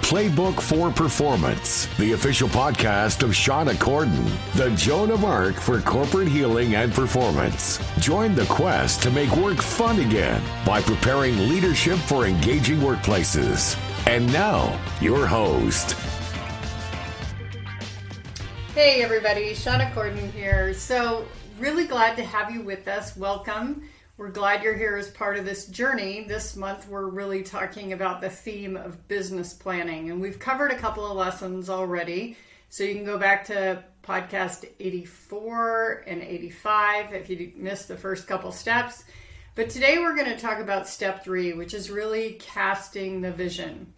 Playbook for Performance, the official podcast of Shauna Corden, the Joan of Arc for corporate healing and performance. Join the quest to make work fun again by preparing leadership for engaging workplaces. And now, your host. Hey everybody, Shauna Corden here. So really glad to have you with us. Welcome. We're glad you're here as part of this journey. This month we're really talking about the theme of business planning, and we've covered a couple of lessons already. So you can go back to podcast 84 and 85 if you missed the first couple steps. But today we're going to talk about step 3, which is really casting the vision.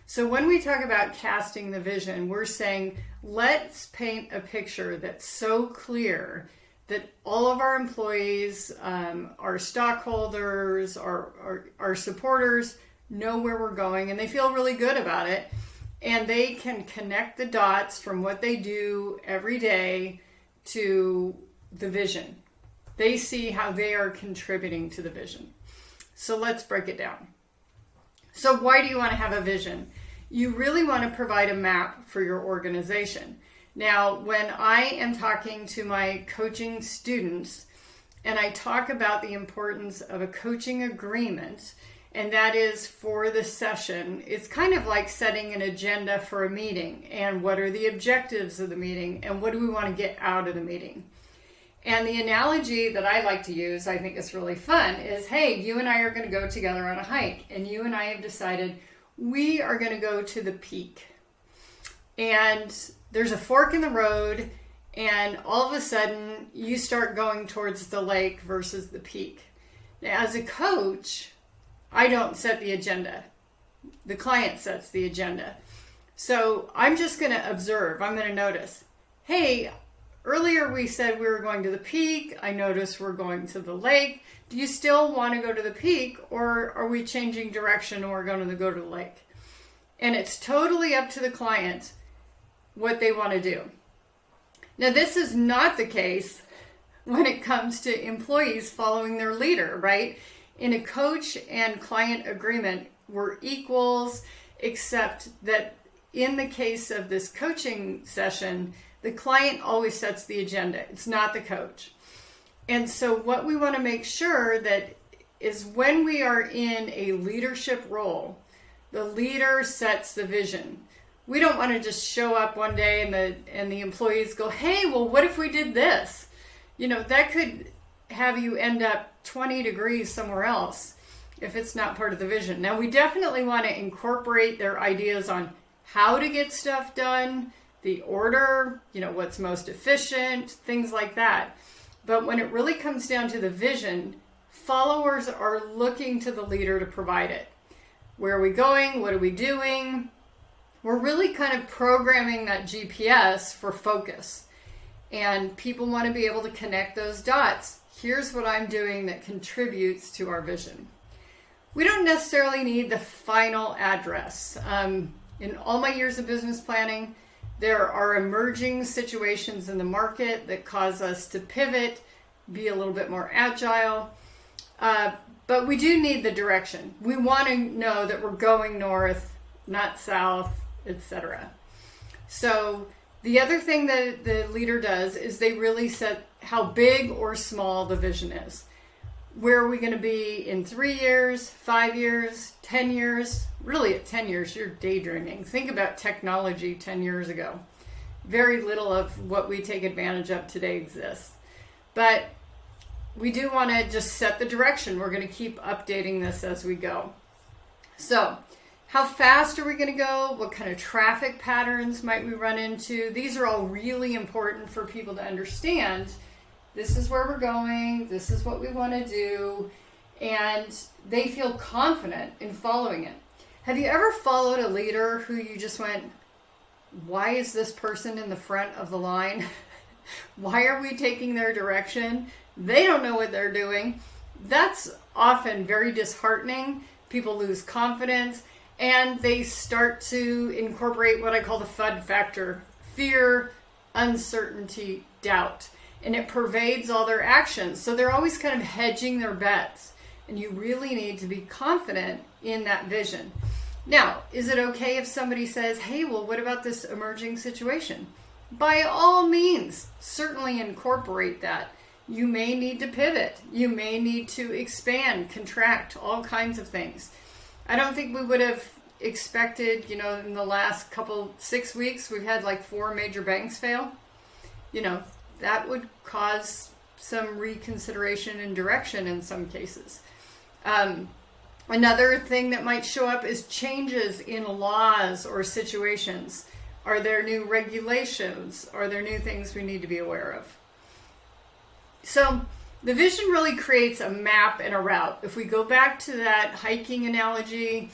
So when we talk about casting the vision, we're saying, let's paint a picture that's so clear that all of our employees, our stockholders, our supporters know where we're going, and they feel really good about it. And they can connect the dots from what they do every day to the vision. They see how they are contributing to the vision. So let's break it down. So why do you want to have a vision? You really want to provide a map for your organization. Now, when I am talking to my coaching students and I talk about the importance of a coaching agreement, and that is for the session, it's kind of like setting an agenda for a meeting and what are the objectives of the meeting and what do we want to get out of the meeting. And the analogy that I like to use, I think is really fun, is, hey, you and I are going to go together on a hike, and you and I have decided we are going to go to the peak. And there's a fork in the road, and all of a sudden you start going towards the lake versus the peak. Now, as a coach, I don't set the agenda. The client sets the agenda. So I'm just going to observe. I'm going to notice, hey, earlier we said we were going to the peak. I noticed we're going to the lake. Do you still want to go to the peak, or are we changing direction and we're going to go to the lake? And it's totally up to the client what they want to do. Now, this is not the case when it comes to employees following their leader, right? In a coach and client agreement, we're equals, except that in the case of this coaching session, the client always sets the agenda. It's not the coach. And so what we want to make sure that is when we are in a leadership role, the leader sets the vision. We don't want to just show up one day and the employees go, hey, well, what if we did this? You know, that could have you end up 20 degrees somewhere else if it's not part of the vision. Now, we definitely want to incorporate their ideas on how to get stuff done, the order, you know, what's most efficient, things like that. But when it really comes down to the vision, followers are looking to the leader to provide it. Where are we going? What are we doing? We're really kind of programming that GPS for focus. And people want to be able to connect those dots. Here's what I'm doing that contributes to our vision. We don't necessarily need the final address. In all my years of business planning, there are emerging situations in the market that cause us to pivot, be a little bit more agile. But we do need the direction. We want to know that we're going north, not south, etc. So the other thing that the leader does is they really set how big or small the vision is. Where are we going to be in 3 years, 5 years, 10 years? Really at 10 years, you're daydreaming. Think about technology 10 years ago. Very little of what we take advantage of today exists. But we do want to just set the direction. We're going to keep updating this as we go. So how fast are we going to go? What kind of traffic patterns might we run into? These are all really important for people to understand. This is where we're going. This is what we want to do. And they feel confident in following it. Have you ever followed a leader who you just went, why is this person in the front of the line? Why are we taking their direction? They don't know what they're doing. That's often very disheartening. People lose confidence and they start to incorporate what I call the FUD factor: fear, uncertainty, doubt. And it pervades all their actions. So they're always kind of hedging their bets. And you really need to be confident in that vision. Now, is it okay if somebody says, hey, well, what about this emerging situation? By all means, certainly incorporate that. You may need to pivot. You may need to expand, contract, all kinds of things. I don't think we would have expected, in the last 6 weeks, we've had like 4 major banks fail. That would cause some reconsideration and direction in some cases. Another thing that might show up is changes in laws or situations. Are there new regulations? Are there new things we need to be aware of? So the vision really creates a map and a route. If we go back to that hiking analogy,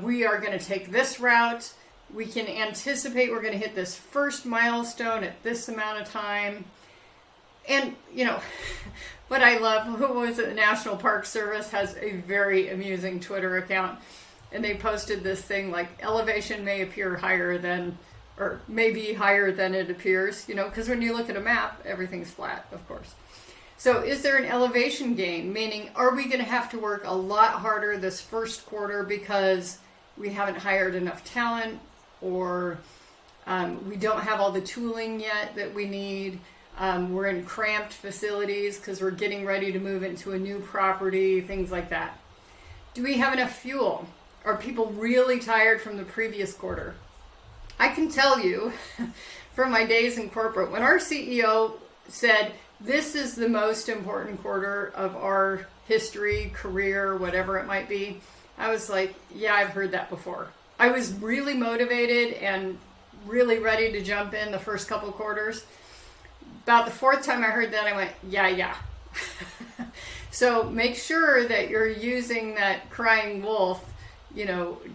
we are going to take this route. We can anticipate we're going to hit this first milestone at this amount of time. And, what I love, the National Park Service has a very amusing Twitter account. And they posted this thing like elevation may appear higher than, or maybe higher than it appears, because when you look at a map, everything's flat, of course. So is there an elevation gain? Meaning, are we going to have to work a lot harder this first quarter because we haven't hired enough talent, or we don't have all the tooling yet that we need? We're in cramped facilities because we're getting ready to move into a new property, things like that. Do we have enough fuel? Are people really tired from the previous quarter? I can tell you from my days in corporate, when our CEO said, this is the most important quarter of our history, career, whatever it might be, I was like, yeah, I've heard that before. I was really motivated and really ready to jump in the first couple of quarters. About the 4th time I heard that, I went, yeah. So make sure that you're using that crying wolf,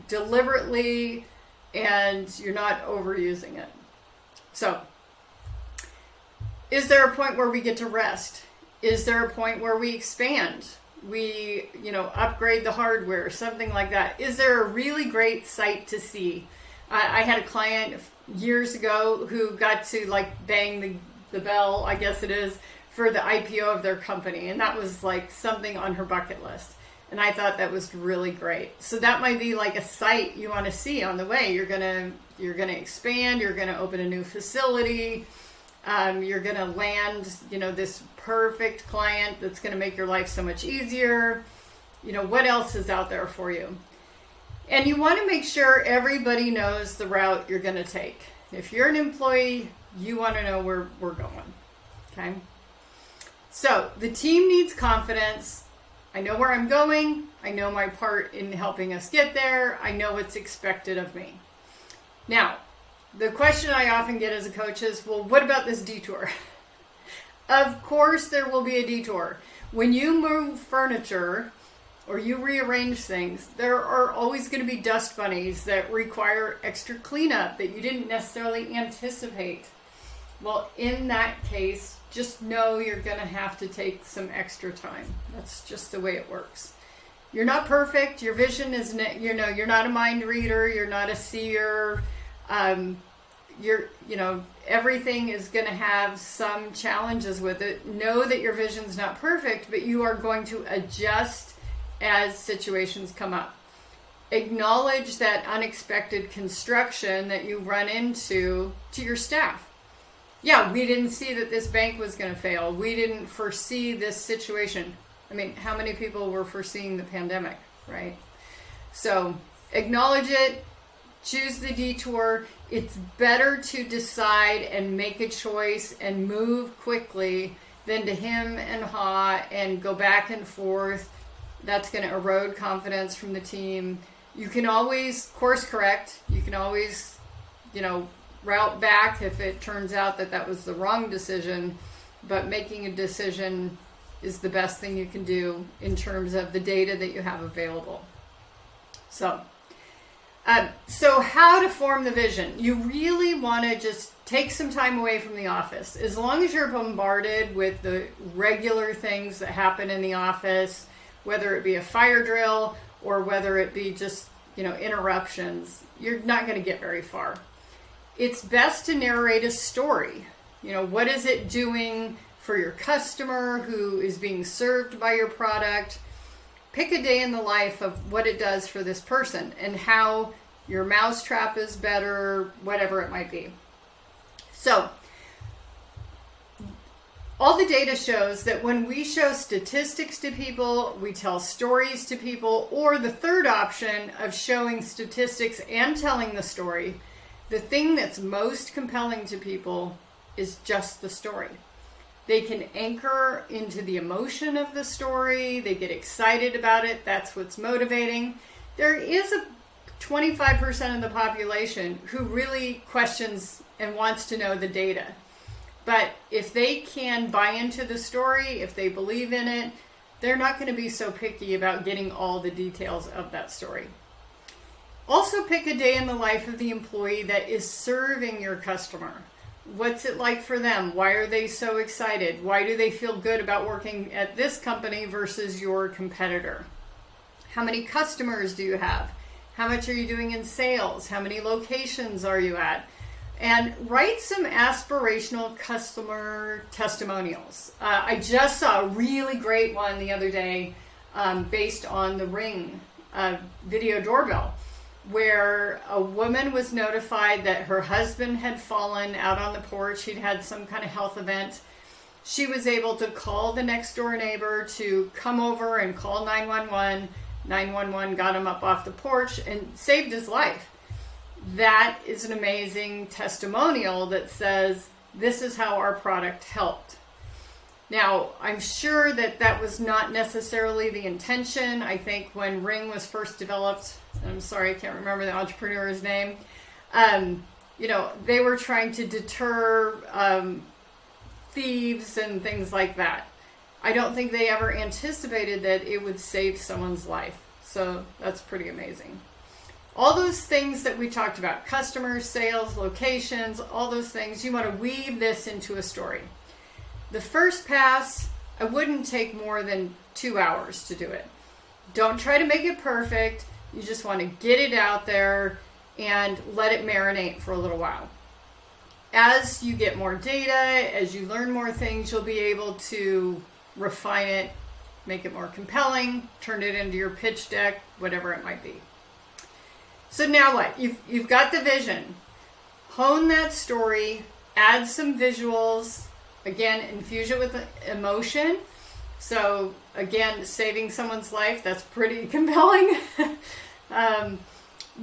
deliberately, and you're not overusing it. So, is there a point where we get to rest? Is there a point where we expand? We, upgrade the hardware, something like that. Is there a really great sight to see? I had a client years ago who got to bang the bell, I guess it is, for the IPO of their company. And that was something on her bucket list. And I thought that was really great. So that might be a sight you want to see on the way. You're gonna expand. You're gonna open a new facility. You're gonna land, this perfect client that's gonna make your life so much easier. What else is out there for you? And you want to make sure everybody knows the route you're gonna take. If you're an employee, you want to know where we're going. Okay. So the team needs confidence. I know where I'm going. I know my part in helping us get there. I know what's expected of me. Now, the question I often get as a coach is, well, what about this detour? Of course there will be a detour. When you move furniture or you rearrange things, there are always going to be dust bunnies that require extra cleanup that you didn't necessarily anticipate. Well, in that case, just know you're going to have to take some extra time. That's just the way it works. You're not perfect. Your vision is, you're not a mind reader. You're not a seer. Everything is going to have some challenges with it. Know that your vision's not perfect, but you are going to adjust as situations come up. Acknowledge that unexpected construction that you run into to your staff. Yeah, we didn't see that this bank was going to fail. We didn't foresee this situation. I mean, how many people were foreseeing the pandemic, right? So acknowledge it, choose the detour. It's better to decide and make a choice and move quickly than to hem and haw and go back and forth. That's going to erode confidence from the team. You can always course correct. You can always, route back if it turns out that was the wrong decision, but making a decision is the best thing you can do in terms of the data that you have available. So how to form the vision? You really want to just take some time away from the office. As long as you're bombarded with the regular things that happen in the office, whether it be a fire drill or whether it be just, interruptions, you're not going to get very far. It's best to narrate a story. What is it doing for your customer who is being served by your product? pick a day in the life of what it does for this person and how your mousetrap is better, whatever it might be. So, all the data shows that when we show statistics to people, we tell stories to people, or the third option of showing statistics and telling the story, the thing that's most compelling to people is just the story. They can anchor into the emotion of the story. They get excited about it. That's what's motivating. There is a 25% of the population who really questions and wants to know the data. But if they can buy into the story, if they believe in it, they're not going to be so picky about getting all the details of that story. Also pick a day in the life of the employee that is serving your customer. What's it like for them? Why are they so excited? Why do they feel good about working at this company versus your competitor? How many customers do you have? How much are you doing in sales? How many locations are you at? And write some aspirational customer testimonials. I just saw a really great one the other day based on the Ring video doorbell, where a woman was notified that her husband had fallen out on the porch. He'd had some kind of health event. She was able to call the next door neighbor to come over and call 911. 911 got him up off the porch and saved his life. That is an amazing testimonial that says, this is how our product helped. Now, I'm sure that that was not necessarily the intention. I think when Ring was first developed, I'm sorry, I can't remember the entrepreneur's name, they were trying to deter thieves and things like that. I don't think they ever anticipated that it would save someone's life. So that's pretty amazing. All those things that we talked about, customers, sales, locations, all those things, you want to weave this into a story. The first pass, I wouldn't take more than 2 hours to do it. Don't try to make it perfect. You just want to get it out there and let it marinate for a little while. As you get more data, as you learn more things, you'll be able to refine it, make it more compelling, turn it into your pitch deck, whatever it might be. So now what? You've got the vision. Hone that story, add some visuals, again, infuse it with emotion. So again, saving someone's life, that's pretty compelling.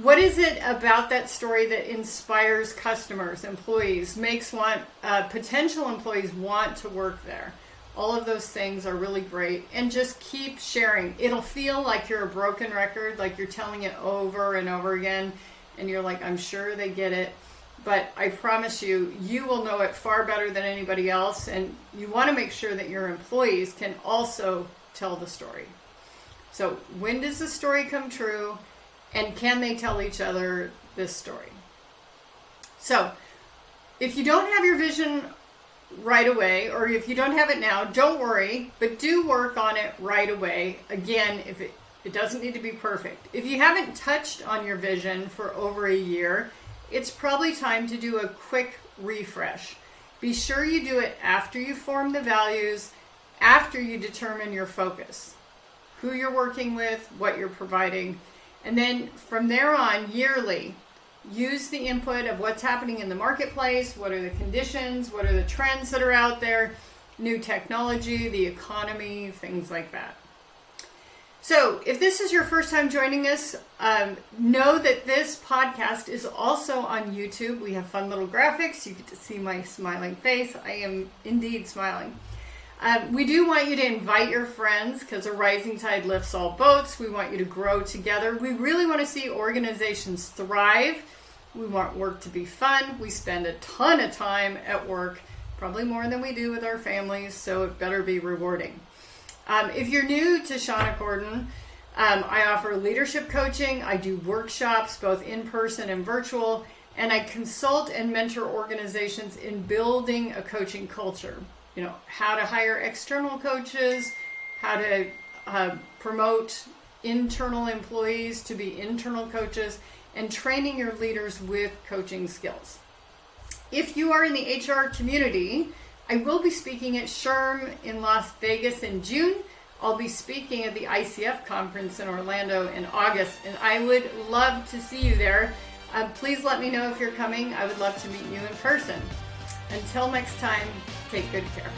What is it about that story that inspires customers, employees, makes potential employees want to work there? All of those things are really great, and just keep sharing. It'll feel like you're a broken record, like you're telling it over and over again, and you're like, I'm sure they get it, but I promise you, you will know it far better than anybody else, and you want to make sure that your employees can also tell the story. So when does the story come true, and can they tell each other this story? So if you don't have your vision right away, or if you don't have it now, don't worry, but do work on it right away. Again, if it doesn't need to be perfect. If you haven't touched on your vision for over a year, it's probably time to do a quick refresh. Be sure you do it after you form the values, after you determine your focus, who you're working with, what you're providing, and then from there on, yearly, use the input of what's happening in the marketplace, what are the conditions, what are the trends that are out there, new technology, the economy, things like that. So if this is your first time joining us, know that this podcast is also on YouTube. We have fun little graphics. You get to see my smiling face. I am indeed smiling. We do want you to invite your friends, because a rising tide lifts all boats. We want you to grow together. We really want to see organizations thrive. We want work to be fun. We spend a ton of time at work, probably more than we do with our families, so it better be rewarding. If you're new to Shauna Corden, I offer leadership coaching. I do workshops, both in person and virtual, and I consult and mentor organizations in building a coaching culture. You know, how to hire external coaches, how to promote internal employees to be internal coaches, and training your leaders with coaching skills. If you are in the HR community, I will be speaking at SHRM in Las Vegas in June. I'll be speaking at the ICF conference in Orlando in August, and I would love to see you there. Please let me know if you're coming. I would love to meet you in person. Until next time, take good care.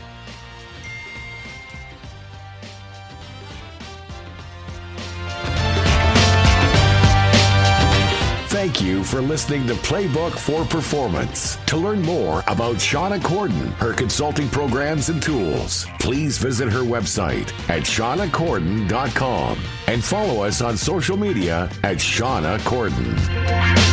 Thank you for listening to Playbook for Performance. To learn more about Shauna Corden, her consulting programs and tools, please visit her website at shaunacorden.com and follow us on social media at Shauna Corden.